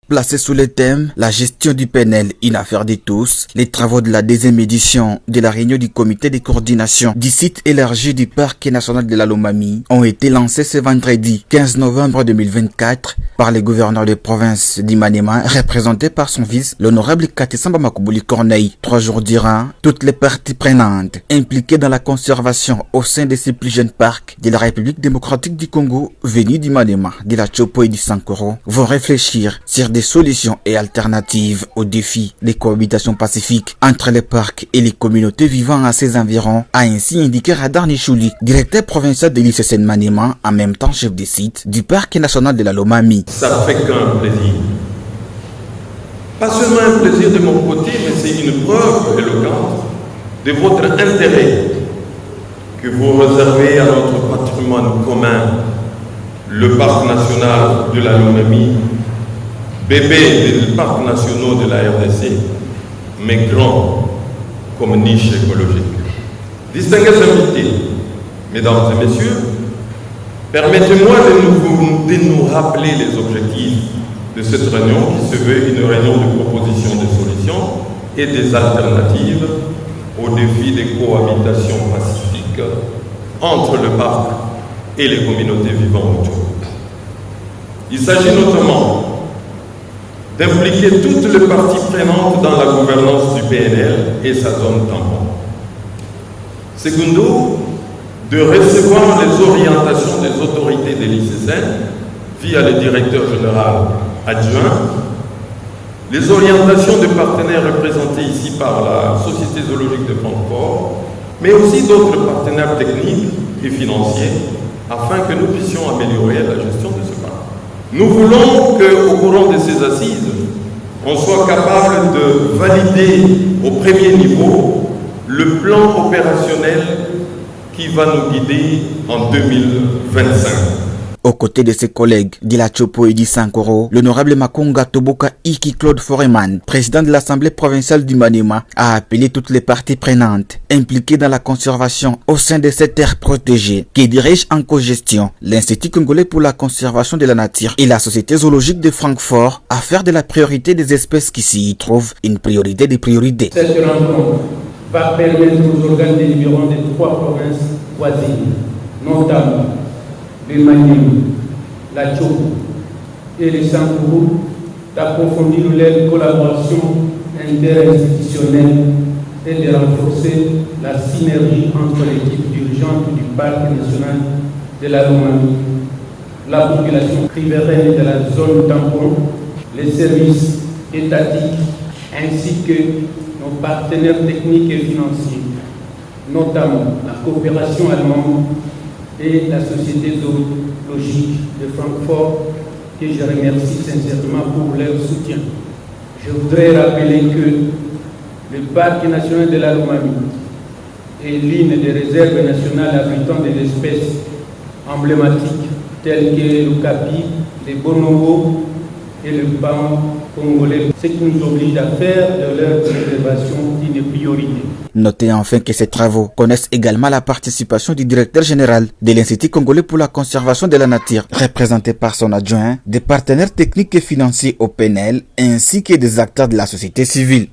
Placé sous le thème « La gestion du PNL, une affaire de tous », les travaux de la deuxième édition de la réunion du comité de coordination du site élargi du parc national de la Lomami ont été lancés ce vendredi 15 novembre 2024 par le gouverneur de province d'Imanema, représenté par son fils, l'honorable Katesamba Makubouli Corneille. 3 jours durant, toutes les parties prenantes impliquées dans la conservation au sein de ces plus jeunes parcs de la République démocratique du Congo, venus d'Imanema, de la Tchopo et du Sankoro, vont réfléchir sur des solutions et alternatives aux défis des cohabitations pacifiques entre les parcs et les communautés vivant à ses environs, a ainsi indiqué Radar Nichouli, directeur provincial de l'ICCN Maniema, en même temps chef de site du parc national de la Lomami. Ça fait qu'un plaisir. Pas seulement un plaisir de mon côté, mais c'est une preuve éloquente de votre intérêt que vous réservez à notre patrimoine commun, le parc national de la Lomami, bébé des parcs nationaux de la RDC, mais grand comme niche écologique. Distingués invités, mesdames et messieurs, permettez-moi de nous rappeler les objectifs de cette réunion qui se veut une réunion de proposition de solutions et des alternatives aux défis des cohabitations pacifiques entre le parc et les communautés vivant autour. Il s'agit notamment d'impliquer toutes les parties prenantes dans la gouvernance du PNL et sa zone tampon. Secondo, de recevoir les orientations des autorités de l'ICCN via le directeur général adjoint, les orientations de partenaires représentés ici par la Société zoologique de Francfort, mais aussi d'autres partenaires techniques et financiers, afin que nous puissions améliorer la gestion de ce parc. Nous voulons qu'au courant de ces assises, on soit capable de valider au premier niveau le plan opérationnel qui va nous guider en 2025. Aux côtés de ses collègues de la Tchopo et du Sankoro, l'honorable Makonga Toboka Iki Claude Foreman, président de l'Assemblée provinciale du Maniema, a appelé toutes les parties prenantes impliquées dans la conservation au sein de cette terre protégée qui dirige en co-gestion l'Institut congolais pour la conservation de la nature et la Société zoologique de Francfort à faire de la priorité des espèces qui s'y trouvent une priorité des priorités. Cette rencontre va permettre aux organes délibérants des 3 provinces voisines, notamment le Maniema, la Tchopo et le Sankoro, d'approfondir leur collaboration interinstitutionnelle et de renforcer la synergie entre l'équipe dirigeante du parc national de la Lomami, la population riveraine de la zone tampon, les services étatiques ainsi que nos partenaires techniques et financiers, notamment la coopération allemande et la Société zoologique de Francfort, que je remercie sincèrement pour leur soutien. Je voudrais rappeler que le parc national de la Lomami est l'une des réserves nationales abritant des espèces emblématiques telles que le capi, les bonobos et le pan congolais, ce qui nous oblige à faire de leur préservation une priorité. Notez enfin que ces travaux connaissent également la participation du directeur général de l'Institut congolais pour la conservation de la nature, représenté par son adjoint, des partenaires techniques et financiers au PNL, ainsi que des acteurs de la société civile.